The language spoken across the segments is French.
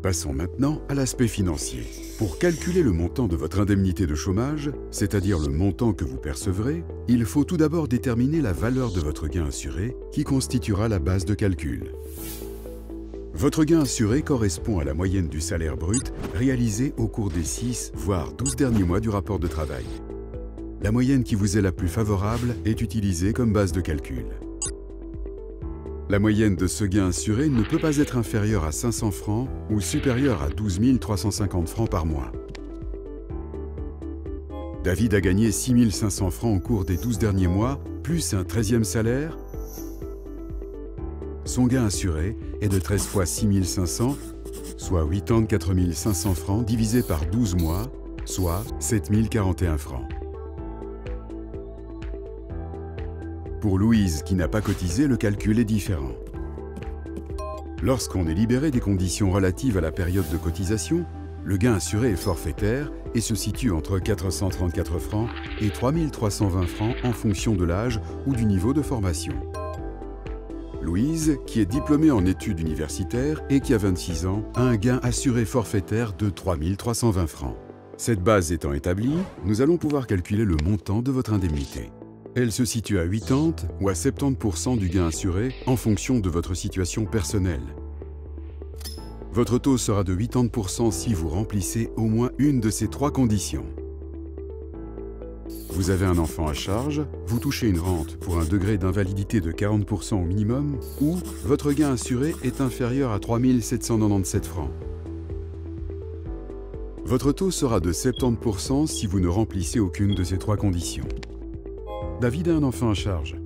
Passons maintenant à l'aspect financier. Pour calculer le montant de votre indemnité de chômage, c'est-à-dire le montant que vous percevrez, il faut tout d'abord déterminer la valeur de votre gain assuré qui constituera la base de calcul. Votre gain assuré correspond à la moyenne du salaire brut réalisé au cours des 6 voire 12 derniers mois du rapport de travail. La moyenne qui vous est la plus favorable est utilisée comme base de calcul. La moyenne de ce gain assuré ne peut pas être inférieure à 500 francs ou supérieure à 12 350 francs par mois. David a gagné 6 500 francs au cours des 12 derniers mois, plus un 13e salaire. Son gain assuré est de 13 fois 6 500, soit 84 500 francs divisé par 12 mois, soit 7 041 francs. Pour Louise, qui n'a pas cotisé, le calcul est différent. Lorsqu'on est libéré des conditions relatives à la période de cotisation, le gain assuré est forfaitaire et se situe entre 434 francs et 3 320 francs en fonction de l'âge ou du niveau de formation. Louise, qui est diplômée en études universitaires et qui a 26 ans, a un gain assuré forfaitaire de 3 320 francs. Cette base étant établie, nous allons pouvoir calculer le montant de votre indemnité. Elle se situe à 80 ou à 70% du gain assuré en fonction de votre situation personnelle. Votre taux sera de 80% si vous remplissez au moins une de ces 3 conditions. Vous avez un enfant à charge, vous touchez une rente pour un degré d'invalidité de 40% au minimum, ou votre gain assuré est inférieur à 3 797 francs. Votre taux sera de 70% si vous ne remplissez aucune de ces 3 conditions. David a un enfant à charge.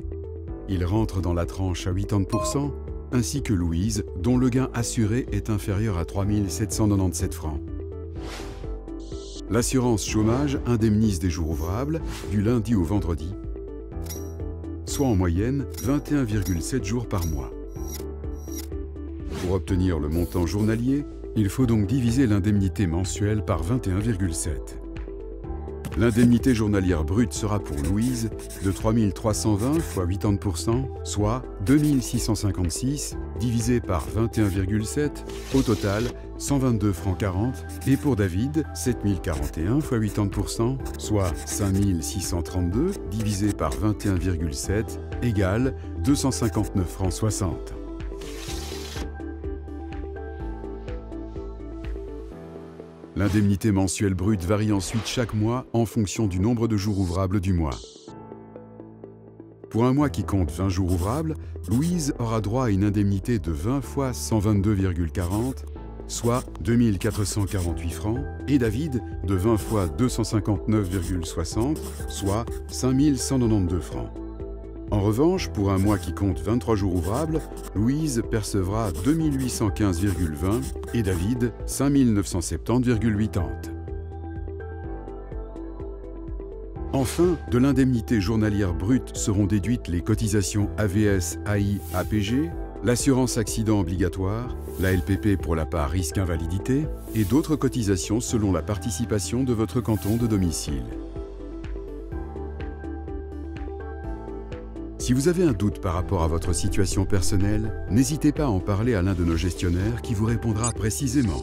Il rentre dans la tranche à 80%, ainsi que Louise, dont le gain assuré est inférieur à 3 797 francs. L'assurance chômage indemnise des jours ouvrables, du lundi au vendredi, soit en moyenne 21,7 jours par mois. Pour obtenir le montant journalier, il faut donc diviser l'indemnité mensuelle par 21,7. L'indemnité journalière brute sera pour Louise de 3 320 fois 80%, soit 2 656 divisé par 21,7, au total 122 francs 40, et pour David, 7 041 fois 80%, soit 5 632 divisé par 21,7, égale 259 francs 60. L'indemnité mensuelle brute varie ensuite chaque mois en fonction du nombre de jours ouvrables du mois. Pour un mois qui compte 20 jours ouvrables, Louise aura droit à une indemnité de 20 fois 122,40, soit 2 448 francs, et David de 20 fois 259,60, soit 5 192 francs. En revanche, pour un mois qui compte 23 jours ouvrables, Louise percevra 2 815,20 et David 5 970,80. Enfin, de l'indemnité journalière brute seront déduites les cotisations AVS, AI, APG, l'assurance accident obligatoire, la LPP pour la part risque invalidité et d'autres cotisations selon la participation de votre canton de domicile. Si vous avez un doute par rapport à votre situation personnelle, n'hésitez pas à en parler à l'un de nos gestionnaires qui vous répondra précisément.